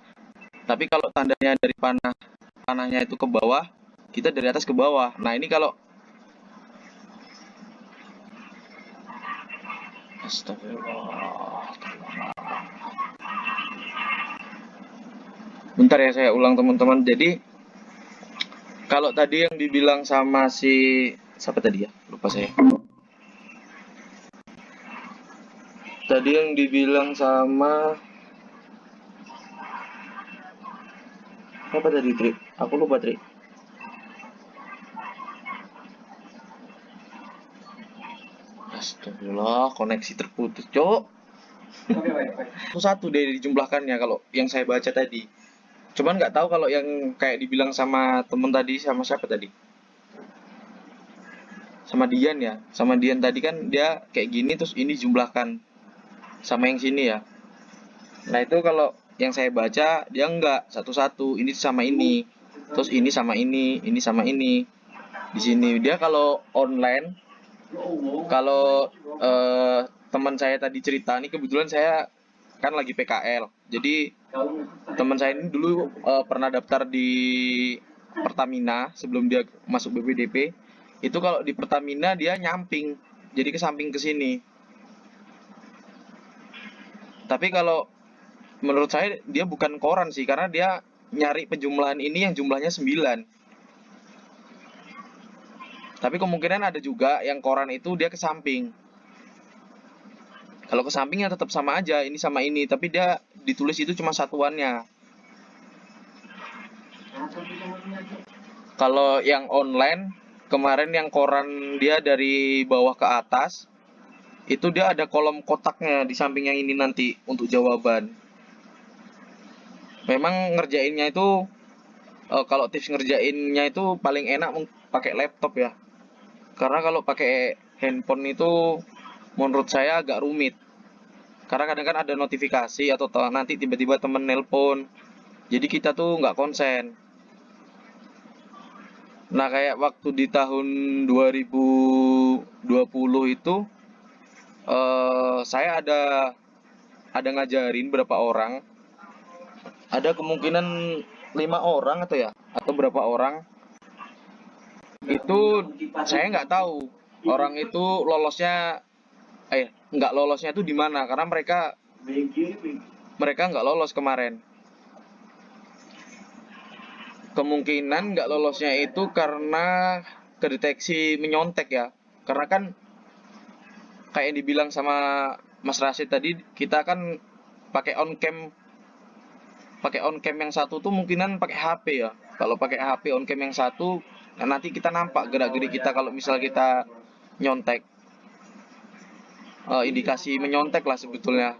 Tapi kalau tandanya dari panahnya itu ke bawah, kita dari atas ke bawah. Nah, ini kalau Astagfirullah. Bentar ya, saya ulang teman-teman. Jadi kalau tadi yang dibilang sama si siapa tadi ya? Lupa saya. Tadi yang dibilang sama apa tadi, Tri? Aku lupa, Tri. Astagfirullah, koneksi terputus, Cok. Satu deh dijumlahkannya kalau yang saya baca tadi. Cuman nggak tahu kalau yang kayak dibilang sama temen tadi, sama siapa tadi? Sama Dian ya. Sama Dian tadi kan dia kayak gini terus ini jumlahkan sama yang sini ya. Nah itu kalau yang saya baca dia enggak satu-satu, ini sama ini, terus ini sama ini sama ini. Di sini dia kalau online, kalau teman saya tadi cerita, ini kebetulan saya kan lagi PKL, jadi teman saya ini dulu pernah daftar di Pertamina sebelum dia masuk BPDP. Itu kalau di Pertamina dia nyamping, jadi ke samping ke sini. Tapi kalau menurut saya dia bukan koran sih, karena dia nyari penjumlahan ini yang jumlahnya 9. Tapi kemungkinan ada juga yang koran itu dia ke samping. Kalau ke sampingnya tetap sama aja, ini sama ini, tapi dia ditulis itu cuma satuannya. Kalau yang online, kemarin yang koran dia dari bawah ke atas, itu dia ada kolom kotaknya di samping yang ini nanti untuk jawaban. Memang ngerjainnya itu kalau tips ngerjainnya itu paling enak pakai laptop ya. Karena kalau pakai handphone itu menurut saya agak rumit. Karena kadang kan ada notifikasi atau nanti tiba-tiba temen nelpon. Jadi kita tuh nggak konsen. Nah kayak waktu di tahun 2020 itu saya ada ngajarin berapa orang. Ada kemungkinan 5 orang atau berapa orang. Itu saya nggak tahu orang itu lolosnya nggak lolosnya itu di mana, karena mereka nggak lolos kemarin. Kemungkinan nggak lolosnya itu karena kedeteksi menyontek ya, karena kan kayak yang dibilang sama Mas Rasid tadi, kita kan pakai on cam yang satu tuh mungkinan pakai HP ya. Kalau pakai HP on cam yang satu, nah nanti kita nampak gerak-gerik kita kalau misal kita nyontek. Indikasi menyontek lah sebetulnya.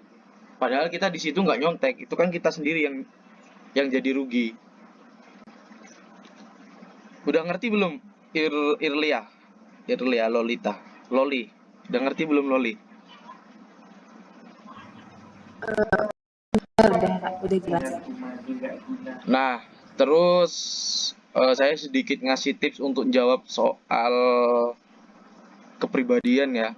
Padahal kita di situ nggak nyontek, itu kan kita sendiri yang jadi rugi. Udah ngerti belum Irlia Lolita, Loli? Udah ngerti belum Loli? Udah jelas. Nah, terus saya sedikit ngasih tips untuk jawab soal kepribadian ya.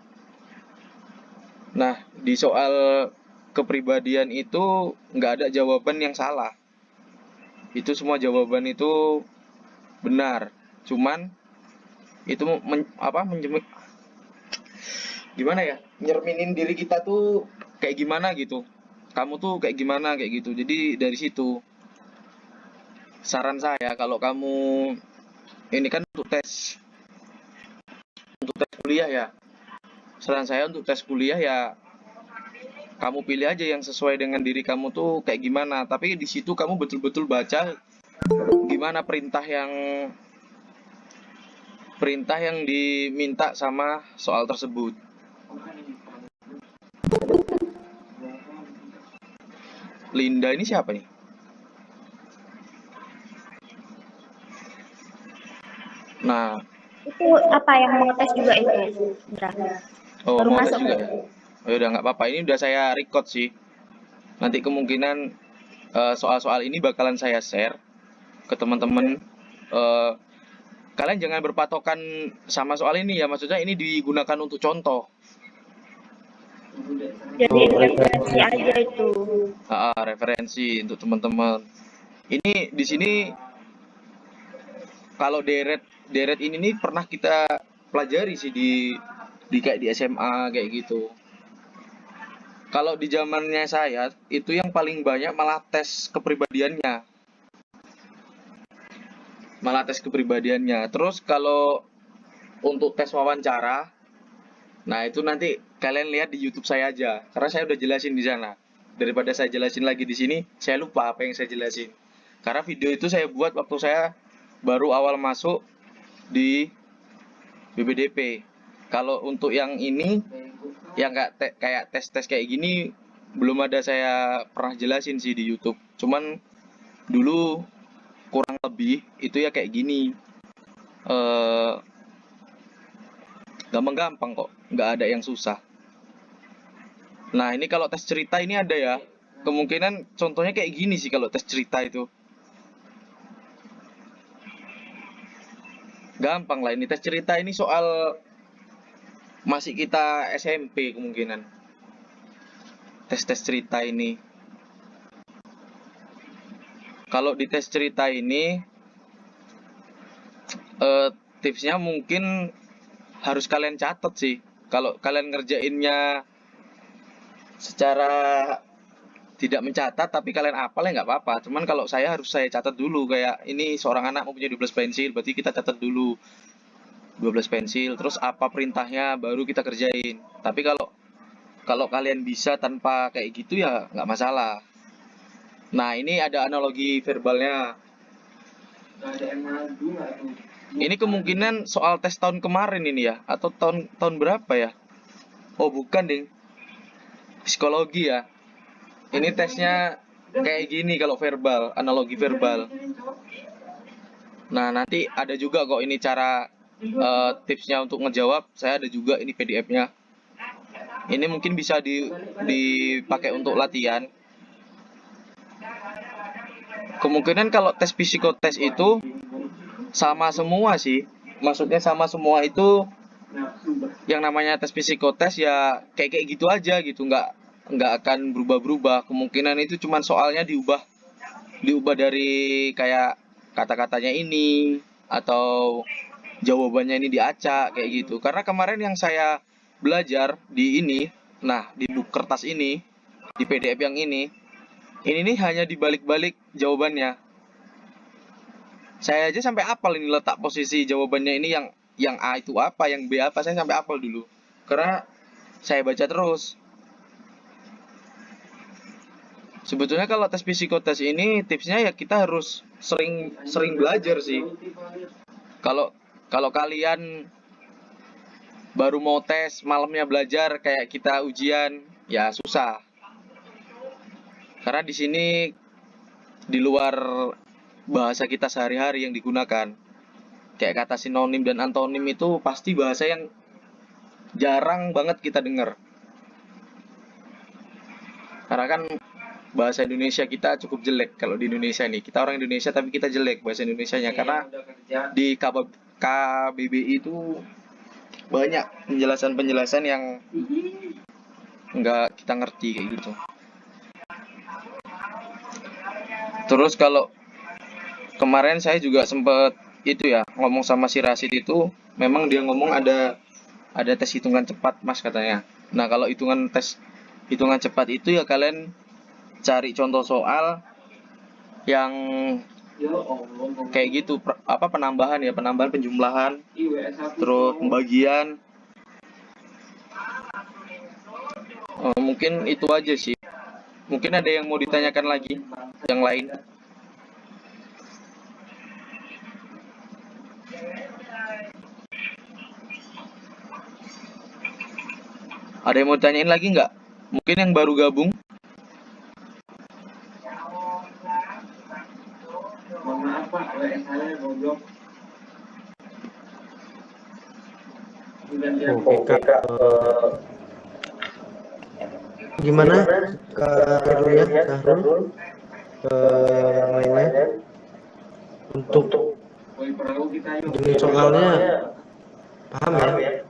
Nah, di soal kepribadian itu nggak ada jawaban yang salah. Itu semua jawaban itu benar. Cuman itu gimana ya? Nyerminin diri kita tuh kayak gimana gitu. Kamu tuh kayak gimana kayak gitu. Jadi dari situ saran saya, kalau kamu ini kan untuk tes kuliah ya. Saran saya untuk tes kuliah ya, kamu pilih aja yang sesuai dengan diri kamu tuh kayak gimana. Tapi di situ kamu betul-betul baca gimana perintah yang diminta sama soal tersebut. Linda ini siapa nih? Nah, Itu apa yang mau tes juga itu, Indra? oh Baru mau tes masuk juga ya? Oh, udah nggak apa-apa, ini udah saya record sih. Nanti kemungkinan soal-soal ini bakalan saya share ke teman-teman. Kalian jangan berpatokan sama soal ini ya, maksudnya ini digunakan untuk contoh. Jadi referensi aja itu. Referensi untuk teman-teman. Ini di sini kalau deret ini nih pernah kita pelajari sih di kayak di SMA kayak gitu. Kalau di zamannya saya itu yang paling banyak malah tes kepribadiannya, Terus kalau untuk tes wawancara, nah itu nanti kalian lihat di YouTube saya aja, karena saya udah jelasin di sana. Daripada saya jelasin lagi di sini, saya lupa apa yang saya jelasin. Karena video itu saya buat waktu saya baru awal masuk di BPDP. Kalau untuk yang ini, yang kayak tes-tes kayak gini, belum ada saya pernah jelasin sih di YouTube. Cuman dulu kurang lebih itu ya kayak gini. Gampang-gampang kok, nggak ada yang susah. Nah ini kalau tes cerita ini ada ya. Kemungkinan contohnya kayak gini sih kalau tes cerita itu. Gampang lah ini tes cerita ini soal masih kita SMP kemungkinan. Tes-tes cerita ini. Kalau di tes cerita ini tipsnya mungkin harus kalian catat sih. Kalau kalian ngerjainnya secara tidak mencatat tapi kalian hafal ya nggak apa-apa. Cuman kalau saya harus saya catat dulu, kayak ini seorang anak mempunyai 12 pensil, berarti kita catat dulu 12 pensil, terus apa perintahnya baru kita kerjain. Tapi kalau kalian bisa tanpa kayak gitu ya nggak masalah. Nah ini ada analogi verbalnya. Ini kemungkinan soal tes tahun kemarin ini ya, atau tahun berapa ya? Oh bukan ding, psikologi ya. Ini tesnya kayak gini kalau verbal, analogi verbal. Nah nanti ada juga kok ini cara tipsnya untuk ngejawab. Saya ada juga ini PDF-nya. Ini mungkin bisa dipakai untuk latihan. Kemungkinan kalau tes psikotes itu sama semua sih. Maksudnya sama semua itu yang namanya tes psikotes ya kayak gitu aja gitu, nggak akan berubah-berubah. Kemungkinan itu cuman soalnya diubah dari kayak kata-katanya ini atau jawabannya ini diacak kayak gitu. Karena kemarin yang saya belajar di ini, nah di buku kertas ini, di PDF yang ini nih hanya dibalik-balik jawabannya. Saya aja sampai hafal ini letak posisi jawabannya ini, yang A itu apa, yang B apa, saya sampai hafal dulu. Karena saya baca terus. Sebetulnya kalau tes psikotes ini tipsnya ya kita harus sering belajar sih. Kalau kalian baru mau tes malamnya belajar kayak kita ujian ya susah. Karena di sini di luar bahasa kita sehari-hari yang digunakan, kayak kata sinonim dan antonim itu pasti bahasa yang jarang banget kita dengar. Karena kan bahasa Indonesia kita cukup jelek. Kalau di Indonesia nih, kita orang Indonesia tapi kita jelek bahasa Indonesianya. Karena di KBBI itu banyak penjelasan-penjelasan yang nggak kita ngerti kayak gitu. Terus kalau kemarin saya juga sempat itu ya ngomong sama si Rasid itu, memang dia ngomong ada tes hitungan cepat mas katanya. Nah kalau tes hitungan cepat itu ya kalian cari contoh soal yang kayak gitu, penambahan penjumlahan, terus pembagian. Mungkin itu aja sih. Mungkin ada yang mau ditanyakan lagi yang lain. Ada yang mau ditanyain lagi nggak? Mungkin yang baru gabung. Oke Kak, gimana Kak Irul ya, Sahrul, yang lainnya untuk jenis soalnya paham ya?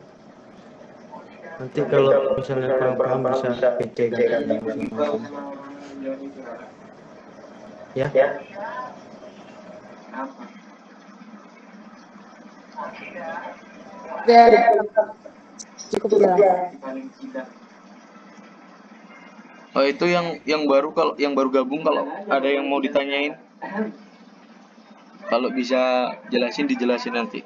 Nanti kalau misalnya kurang paham bisa PC kan masing-masing. Ya. Udah cukup jelas. Oh, itu yang baru, kalau yang baru gabung, kalau ada yang mau ditanyain, kalau bisa jelasin dijelasin nanti.